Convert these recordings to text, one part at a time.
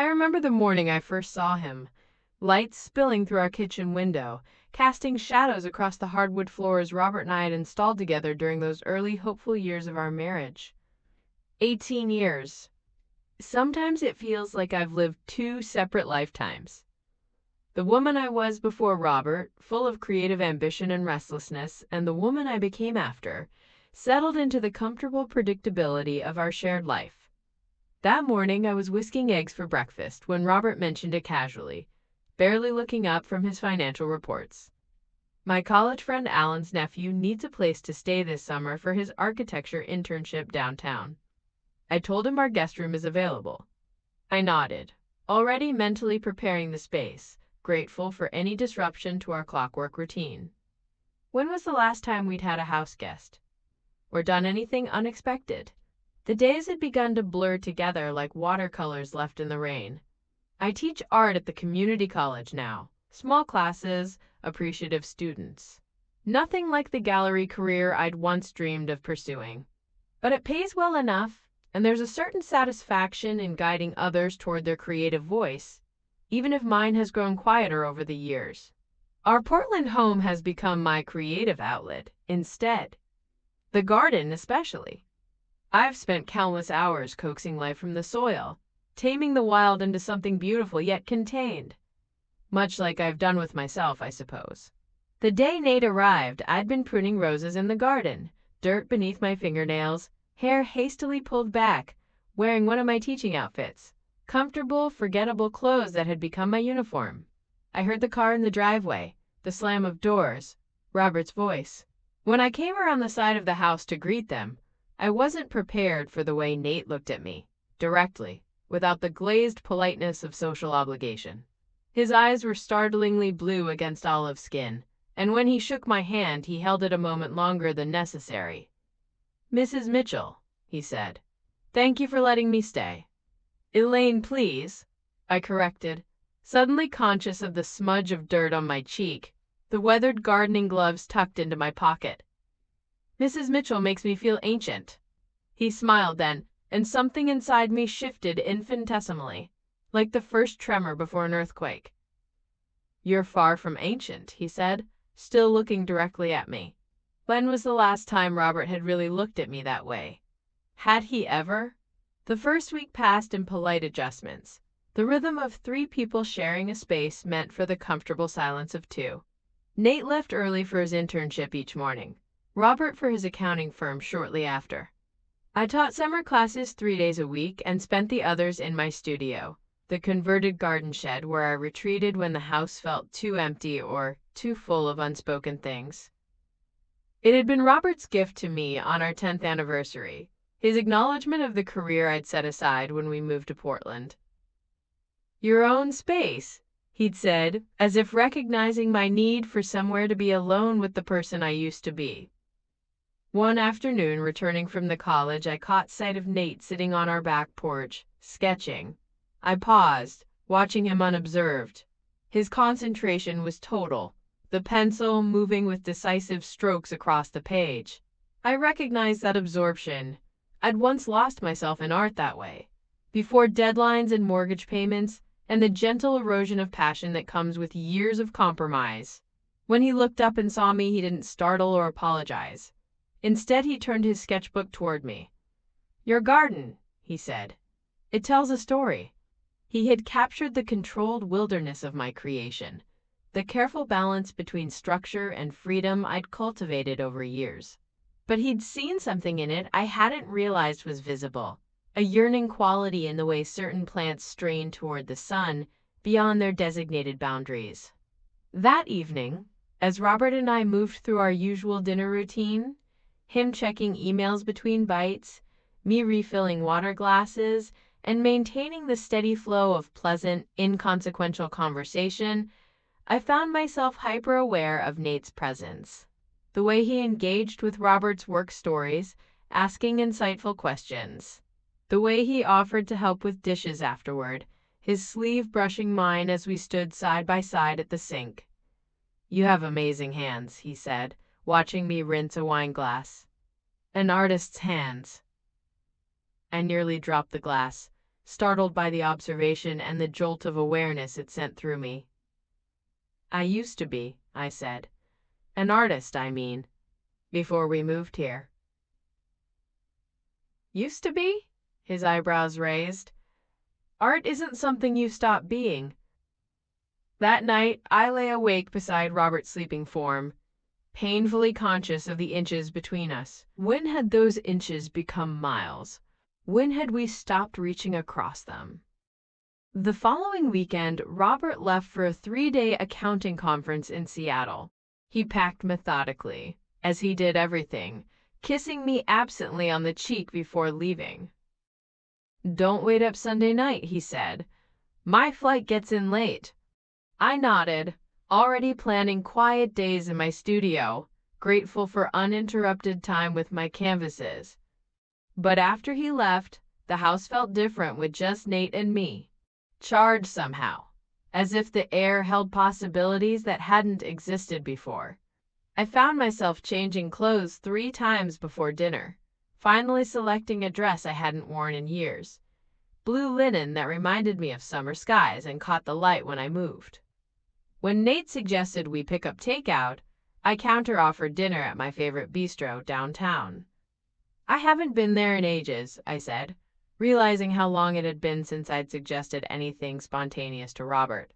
I remember the morning I first saw him, lights spilling through our kitchen window, casting shadows across the hardwood floors Robert and I had installed together during those early hopeful years of our marriage. 18 years. Sometimes it feels like I've lived two separate lifetimes. The woman I was before Robert, full of creative ambition and restlessness, and the woman I became after, settled into the comfortable predictability of our shared life. That morning I was whisking eggs for breakfast when Robert mentioned it casually, barely looking up from his financial reports. My college friend Alan's nephew needs a place to stay this summer for his architecture internship downtown. I told him our guest room is available. I nodded, already mentally preparing the space, grateful for any disruption to our clockwork routine. When was the last time we'd had a house guest? Or done anything unexpected? The days had begun to blur together like watercolors left in the rain. I teach art at the community college now. Small classes, appreciative students. Nothing like the gallery career I'd once dreamed of pursuing. But it pays well enough, and there's a certain satisfaction in guiding others toward their creative voice, even if mine has grown quieter over the years. Our Portland home has become my creative outlet instead. The garden especially. I've spent countless hours coaxing life from the soil, taming the wild into something beautiful yet contained. Much like I've done with myself, I suppose. The day Nate arrived, I'd been pruning roses in the garden, dirt beneath my fingernails, hair hastily pulled back, wearing one of my teaching outfits, comfortable, forgettable clothes that had become my uniform. I heard the car in the driveway, the slam of doors, Robert's voice. When I came around the side of the house to greet them, I wasn't prepared for the way Nate looked at me, directly, without the glazed politeness of social obligation. His eyes were startlingly blue against olive skin, and when he shook my hand, he held it a moment longer than necessary. "Mrs. Mitchell," he said, "thank you for letting me stay." "Elaine, please," I corrected, suddenly conscious of the smudge of dirt on my cheek, the weathered gardening gloves tucked into my pocket. "Mrs. Mitchell makes me feel ancient." He smiled then, and something inside me shifted infinitesimally, like the first tremor before an earthquake. "You're far from ancient," he said, still looking directly at me. When was the last time Robert had really looked at me that way? Had he ever? The first week passed in polite adjustments, the rhythm of three people sharing a space meant for the comfortable silence of two. Nate left early for his internship each morning, Robert for his accounting firm shortly after. I taught summer classes 3 days a week and spent the others in my studio, the converted garden shed where I retreated when the house felt too empty or too full of unspoken things. It had been Robert's gift to me on our 10th anniversary, his acknowledgement of the career I'd set aside when we moved to Portland. "Your own space," he'd said, as if recognizing my need for somewhere to be alone with the person I used to be. One afternoon, returning from the college, I caught sight of Nate sitting on our back porch, sketching. I paused, watching him unobserved. His concentration was total, the pencil moving with decisive strokes across the page. I recognized that absorption. I'd once lost myself in art that way, before deadlines and mortgage payments, and the gentle erosion of passion that comes with years of compromise. When he looked up and saw me, he didn't startle or apologize. Instead, he turned his sketchbook toward me. "Your garden," he said. "It tells a story." He had captured the controlled wilderness of my creation, the careful balance between structure and freedom I'd cultivated over years. But he'd seen something in it I hadn't realized was visible, a yearning quality in the way certain plants strain toward the sun beyond their designated boundaries. That evening, as Robert and I moved through our usual dinner routine, him checking emails between bites, me refilling water glasses, and maintaining the steady flow of pleasant, inconsequential conversation, I found myself hyper-aware of Nate's presence. The way he engaged with Robert's work stories, asking insightful questions. The way he offered to help with dishes afterward, his sleeve brushing mine as we stood side by side at the sink. "You have amazing hands," he said, watching me rinse a wine glass. "An artist's hands." I nearly dropped the glass, startled by the observation and the jolt of awareness it sent through me. "I used to be," I said. "An artist, I mean, before we moved here." "Used to be?" His eyebrows raised. "Art isn't something you stop being." That night, I lay awake beside Robert's sleeping form, painfully conscious of the inches between us. When had those inches become miles? When had we stopped reaching across them? The following weekend, Robert left for a 3-day accounting conference in Seattle. He packed methodically, as he did everything, kissing me absently on the cheek before leaving. "Don't wait up Sunday night," he said. "My flight gets in late." I nodded, already planning quiet days in my studio, grateful for uninterrupted time with my canvases. But after he left, the house felt different with just Nate and me. Charged somehow, as if the air held possibilities that hadn't existed before. I found myself changing clothes 3 times before dinner, finally selecting a dress I hadn't worn in years. Blue linen that reminded me of summer skies and caught the light when I moved. When Nate suggested we pick up takeout, I counter-offered dinner at my favorite bistro downtown. "I haven't been there in ages," I said, realizing how long it had been since I'd suggested anything spontaneous to Robert.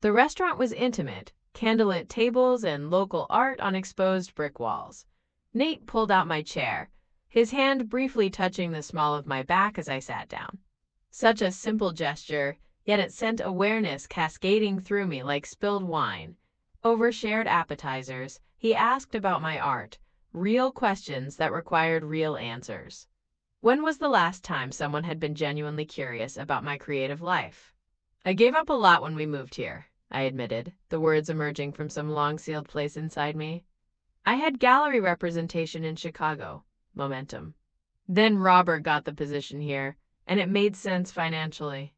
The restaurant was intimate, candlelit tables and local art on exposed brick walls. Nate pulled out my chair, his hand briefly touching the small of my back as I sat down. Such a simple gesture, yet it sent awareness cascading through me like spilled wine. Over shared appetizers, he asked about my art, real questions that required real answers. When was the last time someone had been genuinely curious about my creative life? "I gave up a lot when we moved here," I admitted, the words emerging from some long-sealed place inside me. "I had gallery representation in Chicago, momentum. Then Robert got the position here, and it made sense financially."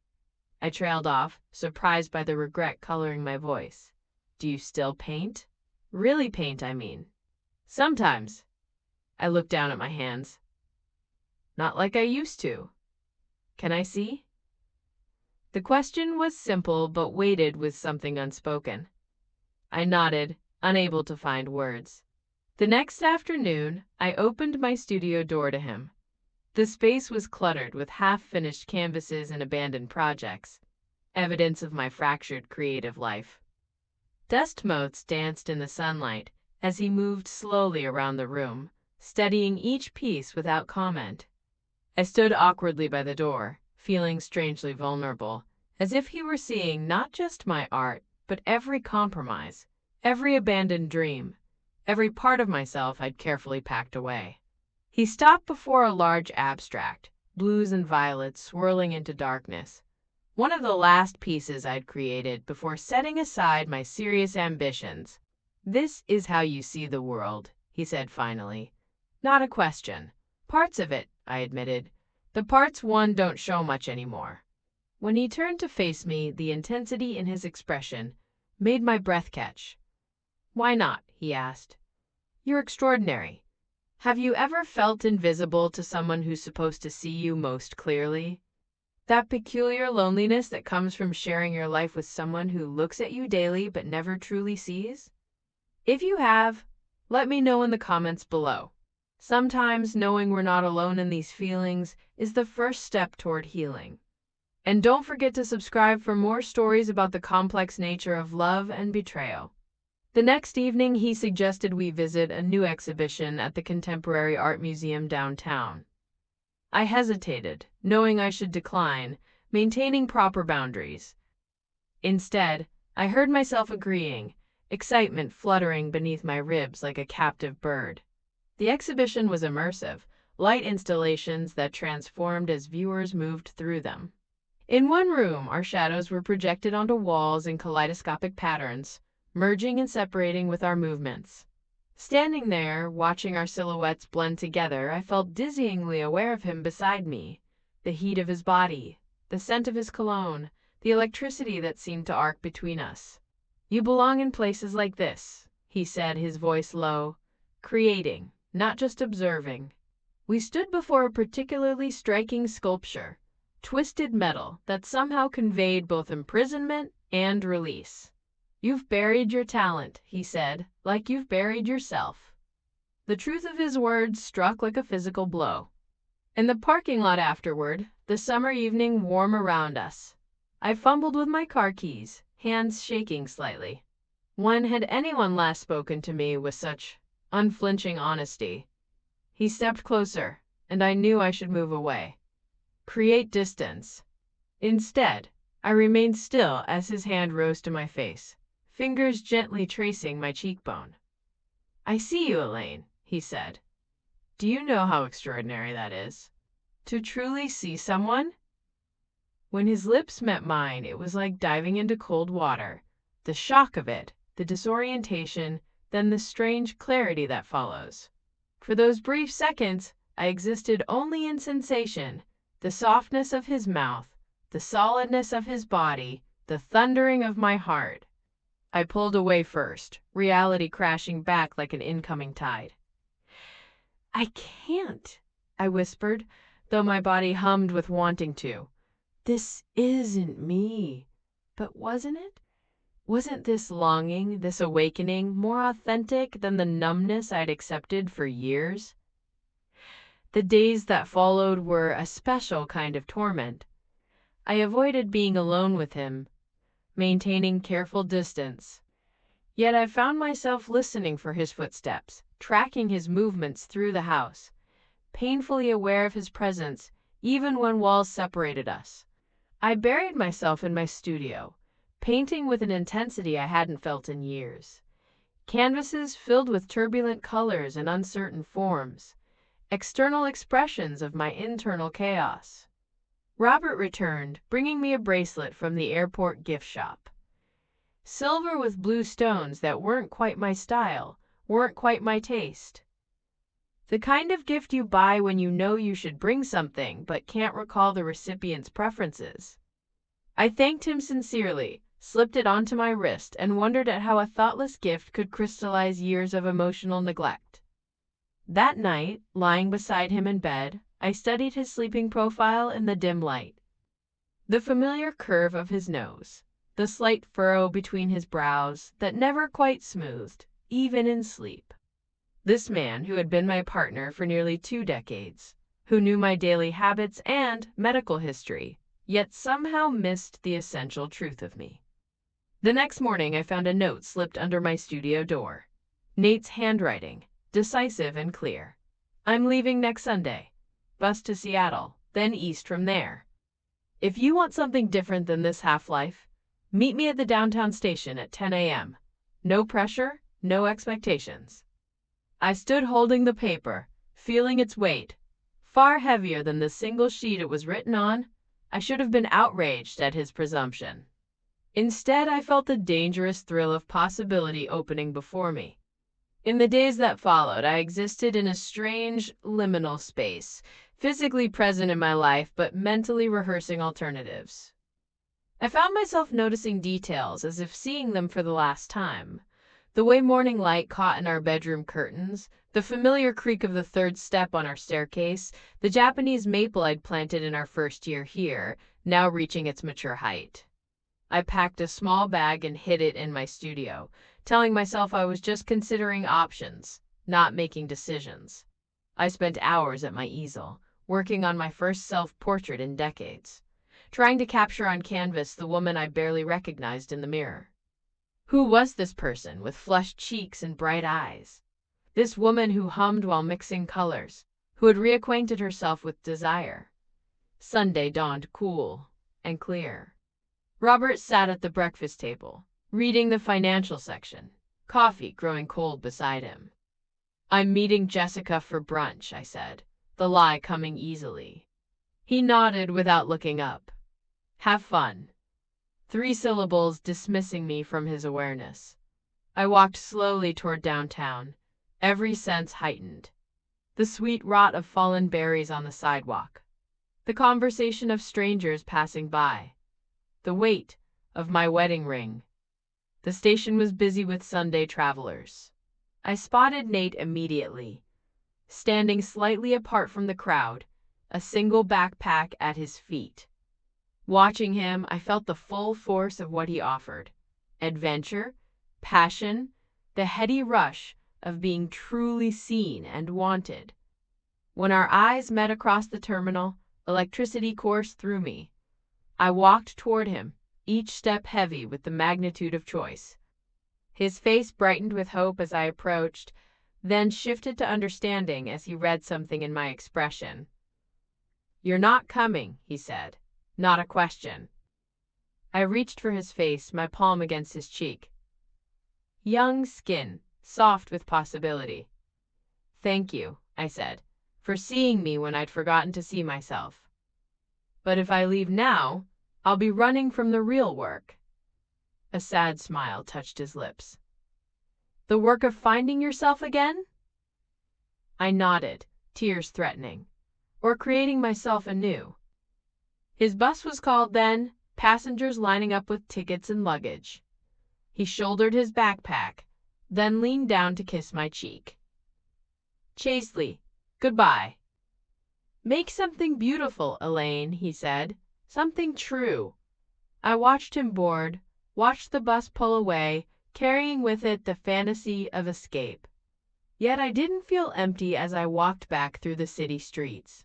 I trailed off, surprised by the regret coloring my voice. "Do you still paint? Really paint, I mean." "Sometimes." I looked down at my hands. "Not like I used to. Can I see?" The question was simple but weighted with something unspoken. I nodded, unable to find words. The next afternoon, I opened my studio door to him. The space was cluttered with half-finished canvases and abandoned projects, evidence of my fractured creative life. Dust motes danced in the sunlight as he moved slowly around the room, studying each piece without comment. I stood awkwardly by the door, feeling strangely vulnerable, as if he were seeing not just my art, but every compromise, every abandoned dream, every part of myself I'd carefully packed away. He stopped before a large abstract, blues and violets swirling into darkness, one of the last pieces I'd created before setting aside my serious ambitions. "This is how you see the world," he said finally. "Not a question." "Parts of it," I admitted. "The parts one don't show much anymore." When he turned to face me, the intensity in his expression made my breath catch. "Why not?" he asked. "You're extraordinary. Have you ever felt invisible to someone who's supposed to see you most clearly? That peculiar loneliness that comes from sharing your life with someone who looks at you daily but never truly sees? If you have, let me know in the comments below. Sometimes knowing we're not alone in these feelings is the first step toward healing. And don't forget to subscribe for more stories about the complex nature of love and betrayal. The next evening, he suggested we visit a new exhibition at the Contemporary Art Museum downtown. I hesitated, knowing I should decline, maintaining proper boundaries. Instead, I heard myself agreeing, excitement fluttering beneath my ribs like a captive bird. The exhibition was immersive, light installations that transformed as viewers moved through them. In one room, our shadows were projected onto walls in kaleidoscopic patterns, merging and separating with our movements. Standing there, watching our silhouettes blend together, I felt dizzyingly aware of him beside me, the heat of his body, the scent of his cologne, the electricity that seemed to arc between us. "You belong in places like this," he said, his voice low, "creating, not just observing." We stood before a particularly striking sculpture, twisted metal that somehow conveyed both imprisonment and release. "You've buried your talent," he said, "like you've buried yourself." The truth of his words struck like a physical blow. In the parking lot afterward, the summer evening warm around us, I fumbled with my car keys, hands shaking slightly. When had anyone last spoken to me with such unflinching honesty? He stepped closer, and I knew I should move away, create distance. Instead, I remained still as his hand rose to my face, fingers gently tracing my cheekbone. "I see you, Elaine," he said. "Do you know how extraordinary that is? To truly see someone?" When his lips met mine, it was like diving into cold water. The shock of it, the disorientation, then the strange clarity that follows. For those brief seconds, I existed only in sensation, the softness of his mouth, the solidness of his body, the thundering of my heart. I pulled away first, reality crashing back like an incoming tide. "I can't," I whispered, though my body hummed with wanting to. "This isn't me." But wasn't it? Wasn't this longing, this awakening, more authentic than the numbness I'd accepted for years? The days that followed were a special kind of torment. I avoided being alone with him, maintaining careful distance. Yet I found myself listening for his footsteps, tracking his movements through the house, painfully aware of his presence, even when walls separated us. I buried myself in my studio, painting with an intensity I hadn't felt in years. Canvases filled with turbulent colors and uncertain forms, external expressions of my internal chaos. Robert returned, bringing me a bracelet from the airport gift shop. Silver with blue stones that weren't quite my style, weren't quite my taste. The kind of gift you buy when you know you should bring something but can't recall the recipient's preferences. I thanked him sincerely, slipped it onto my wrist, and wondered at how a thoughtless gift could crystallize years of emotional neglect. That night, lying beside him in bed, I studied his sleeping profile in the dim light. The familiar curve of his nose, the slight furrow between his brows that never quite smoothed, even in sleep. This man who had been my partner for nearly 2 decades, who knew my daily habits and medical history, yet somehow missed the essential truth of me. The next morning I found a note slipped under my studio door. Nate's handwriting, decisive and clear. "I'm leaving next Sunday. Bus to Seattle, then east from there. If you want something different than this half-life, meet me at the downtown station at 10 a.m. No pressure, no expectations." I stood holding the paper, feeling its weight. Far heavier than the single sheet it was written on. I should have been outraged at his presumption. Instead, I felt the dangerous thrill of possibility opening before me. In the days that followed, I existed in a strange, liminal space, physically present in my life but mentally rehearsing alternatives. I found myself noticing details as if seeing them for the last time. The way morning light caught in our bedroom curtains, the familiar creak of the third step on our staircase, the Japanese maple I'd planted in our first year here, now reaching its mature height. I packed a small bag and hid it in my studio, telling myself I was just considering options, not making decisions. I spent hours at my easel, working on my first self-portrait in decades, trying to capture on canvas the woman I barely recognized in the mirror. Who was this person with flushed cheeks and bright eyes? This woman who hummed while mixing colors, who had reacquainted herself with desire. Sunday dawned cool and clear. Robert sat at the breakfast table, reading the financial section, coffee growing cold beside him. "I'm meeting Jessica for brunch," I said, the lie coming easily. He nodded without looking up. "Have fun." 3 syllables dismissing me from his awareness. I walked slowly toward downtown, every sense heightened. The sweet rot of fallen berries on the sidewalk. The conversation of strangers passing by. The weight of my wedding ring. The station was busy with Sunday travelers. I spotted Nate immediately, standing slightly apart from the crowd, a single backpack at his feet. Watching him, I felt the full force of what he offered: adventure, passion, the heady rush of being truly seen and wanted. When our eyes met across the terminal, electricity coursed through me. I walked toward him, each step heavy with the magnitude of choice. His face brightened with hope as I approached, then shifted to understanding as he read something in my expression. "You're not coming," he said. "Not a question." I reached for his face, my palm against his cheek. Young skin, soft with possibility. "Thank you," I said, "for seeing me when I'd forgotten to see myself. But if I leave now, I'll be running from the real work." A sad smile touched his lips. "The work of finding yourself again?" I nodded, tears threatening. "Or creating myself anew." His bus was called then, passengers lining up with tickets and luggage. He shouldered his backpack, then leaned down to kiss my cheek. "Chastely, goodbye." "Make something beautiful, Elaine," he said. "Something true." I watched him board, watched the bus pull away, carrying with it the fantasy of escape. Yet I didn't feel empty as I walked back through the city streets.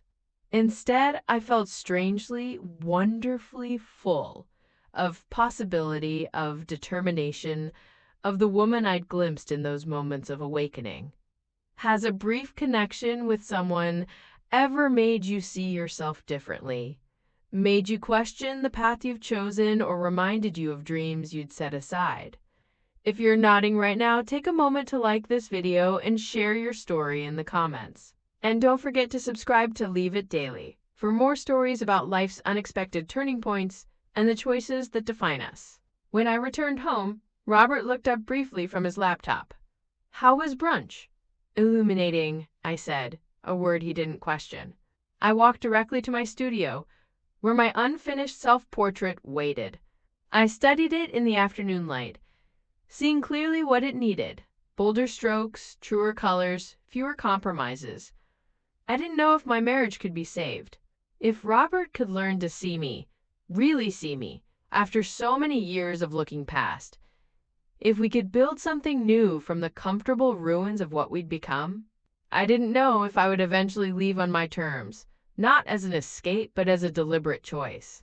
Instead, I felt strangely, wonderfully full of possibility, of determination, of the woman I'd glimpsed in those moments of awakening. Has a brief connection with someone ever made you see yourself differently? Made you question the path you've chosen, or reminded you of dreams you'd set aside? If you're nodding right now, take a moment to like this video and share your story in the comments. And don't forget to subscribe to Leave It Daily for more stories about life's unexpected turning points and the choices that define us. When I returned home, Robert looked up briefly from his laptop. "How was brunch?" "Illuminating," I said, a word he didn't question. I walked directly to my studio, where my unfinished self-portrait waited. I studied it in the afternoon light, seeing clearly what it needed: bolder strokes, truer colors, fewer compromises. I didn't know if my marriage could be saved. If Robert could learn to see me, really see me, after so many years of looking past. If we could build something new from the comfortable ruins of what we'd become. I didn't know if I would eventually leave on my terms, not as an escape, but as a deliberate choice.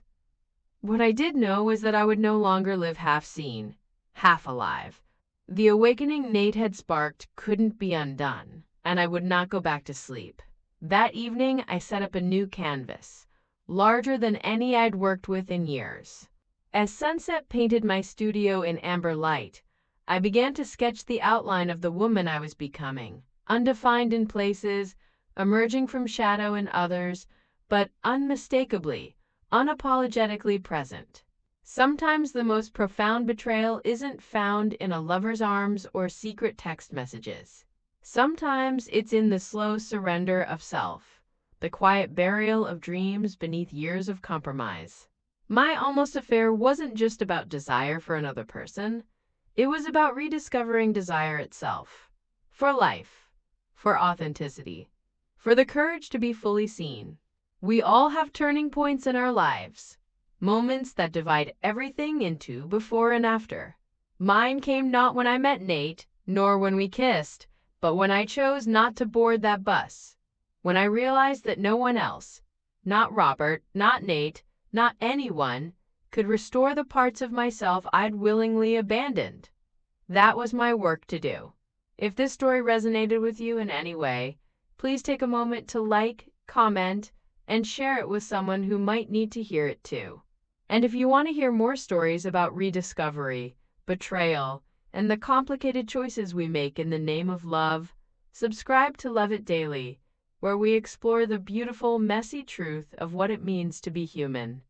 What I did know was that I would no longer live half seen, half alive. The awakening Nate had sparked couldn't be undone, and I would not go back to sleep. That evening, I set up a new canvas, larger than any I'd worked with in years. As sunset painted my studio in amber light, I began to sketch the outline of the woman I was becoming, undefined in places, emerging from shadow in others, but unmistakably, unapologetically present. Sometimes the most profound betrayal isn't found in a lover's arms or secret text messages. Sometimes it's in the slow surrender of self, the quiet burial of dreams beneath years of compromise. My almost affair wasn't just about desire for another person. It was about rediscovering desire itself. For life, for authenticity, for the courage to be fully seen. We all have turning points in our lives, moments that divide everything into before and after. Mine came not when I met Nate, nor when we kissed, but when I chose not to board that bus. When I realized that no one else, not Robert, not Nate, not anyone, could restore the parts of myself I'd willingly abandoned. That was my work to do. If this story resonated with you in any way, please take a moment to like, comment, and share it with someone who might need to hear it too. And if you want to hear more stories about rediscovery, betrayal, and the complicated choices we make in the name of love, subscribe to Love It Daily, where we explore the beautiful, messy truth of what it means to be human.